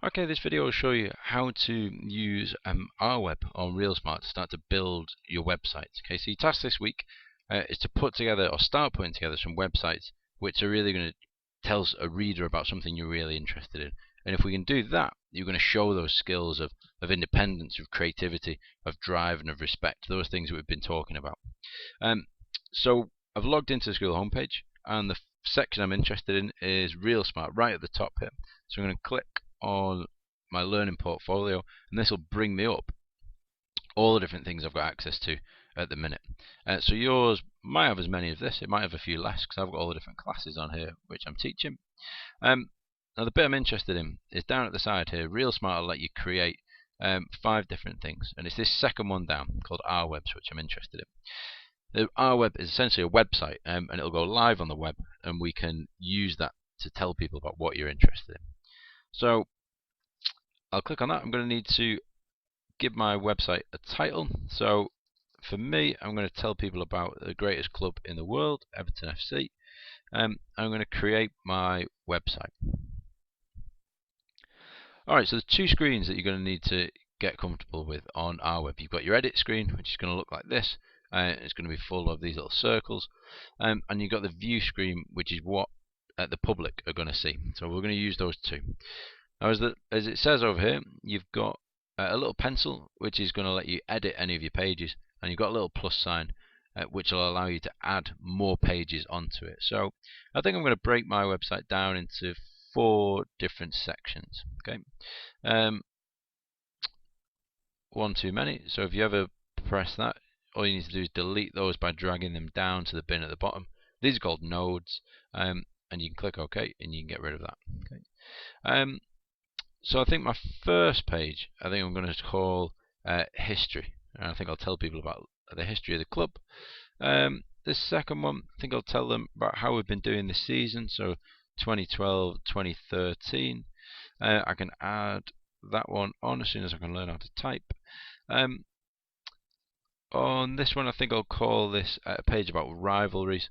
Okay, this video will show you how to use rWeb on Realsmart to start to build your website. Okay, so your task this week is to put together or start putting together some websites which are really going to tell a reader about something you're really interested in. And if we can do that, you're going to show those skills of independence, of creativity, of drive, and of respect, those things that we've been talking about. So I've logged into the school homepage, and the section I'm interested in is Realsmart right at the top here. So I'm going to click on my learning portfolio, and this will bring me up all the different things I've got access to at the minute. So yours might have as many as this, it might have a few less because I've got all the different classes on here which I'm teaching. Now the bit I'm interested in is down at the side here. Realsmart will let you create 5 different things, and it's this second one down called rWebs which I'm interested in. The rWeb is essentially a website, and it'll go live on the web, and we can use that to tell people about what you're interested in. So I'll click on that. I'm going to need to give my website a title. So for me, I'm going to tell people about the greatest club in the world, Everton FC. I'm going to create my website. Alright, so there's 2 screens that you're going to need to get comfortable with on rWeb. You've got your edit screen, which is going to look like this. It's going to be full of these little circles. And you've got the view screen, which is what the public are going to see. So we're going to use those 2. Now, as it says over here, you've got a little pencil which is going to let you edit any of your pages, and you've got a little plus sign which will allow you to add more pages onto it. So I think I'm going to break my website down into 4 different sections. Okay, one too many. So if you ever press that, all you need to do is delete those by dragging them down to the bin at the bottom. These are called nodes, and you can click OK and you can get rid of that. Okay. So I think my first page, I think I'm going to call history. And I think I'll tell people about the history of the club. This second one, I think I'll tell them about how we've been doing this season. So 2012, 2013. I can add that one on as soon as I can learn how to type. On this one, I think I'll call this a page about rivalries.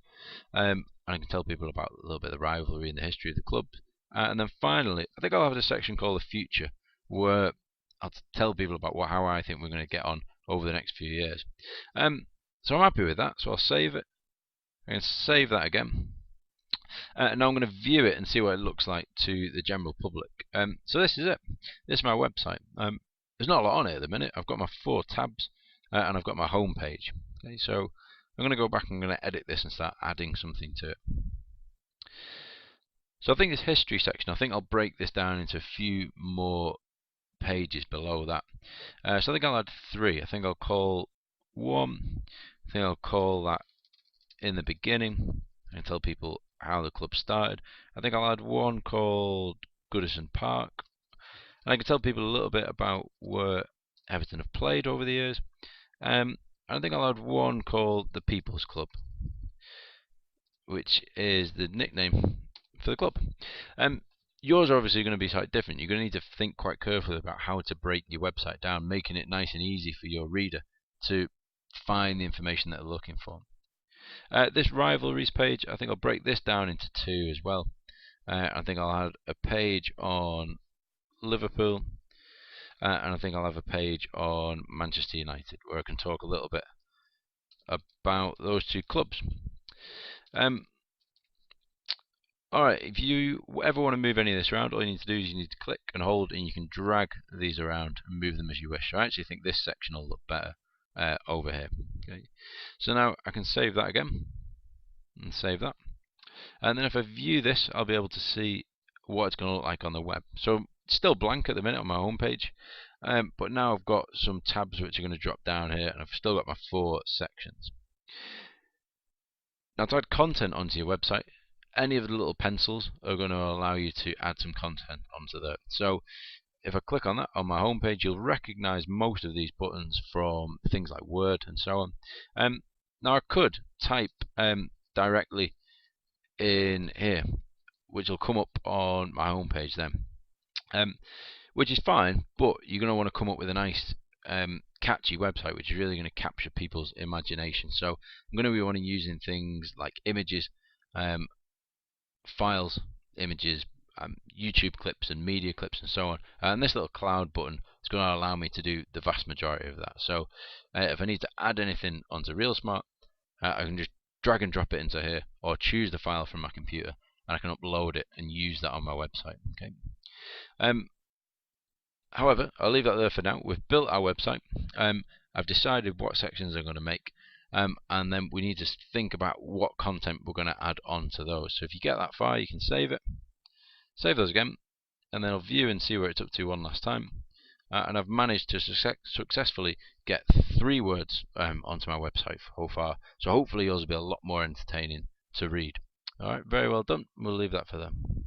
And I can tell people about a little bit of the rivalry and the history of the club. And then finally, I think I'll have a section called the future, where I'll tell people about how I think we're going to get on over the next few years. So I'm happy with that, so I'll save it. I'm going to save that again. Now I'm going to view it and see what it looks like to the general public. So this is it. This is my website. There's not a lot on it at the minute. I've got my 4 tabs, and I've got my home page. Okay, so I'm going to go back and I'm going to edit this and start adding something to it. So I think this history section, I think I'll break this down into a few more pages below that. So I think I'll add 3. I think I'll call 1. I think I'll call that in the beginning and tell people how the club started. I think I'll add 1 called Goodison Park. And I can tell people a little bit about where Everton have played over the years. And I think I'll add 1 called the People's Club, which is the nickname for the club. Yours are obviously going to be slightly different. You're going to need to think quite carefully about how to break your website down, making it nice and easy for your reader to find the information that they're looking for. This rivalries page, I think I'll break this down into 2 as well. I think I'll add a page on Liverpool, and I think I'll have a page on Manchester United, where I can talk a little bit about those 2 clubs. Alright, if you ever want to move any of this around, all you need to do is you need to click and hold, and you can drag these around and move them as you wish. So I actually think this section will look better over here. Okay. So now I can save that again, and save that. And then if I view this, I'll be able to see what it's going to look like on the web. So it's still blank at the minute on my home page, but now I've got some tabs which are going to drop down here, and I've still got my 4 sections. Now to add content onto your website, any of the little pencils are going to allow you to add some content onto there. So if I click on that on my home page, you'll recognize most of these buttons from things like Word and so on. Now I could type directly in here, which will come up on my home page then, which is fine, but you're going to want to come up with a nice catchy website which is really going to capture people's imagination. So I'm going to be wanting using things like images, files, images, YouTube clips and media clips and so on. And this little cloud button is going to allow me to do the vast majority of that. So if I need to add anything onto Realsmart, I can just drag and drop it into here, or choose the file from my computer, and I can upload it and use that on my website. Okay. However, I'll leave that there for now. We've built our website. I've decided what sections I'm going to make, and then we need to think about what content we're going to add on to those. So if you get that far, you can save it, save those again, and then I'll view and see where it's up to one last time. And I've managed to successfully get 3 words onto my website so far. So hopefully yours will be a lot more entertaining to read. Alright, very well done. We'll leave that for them.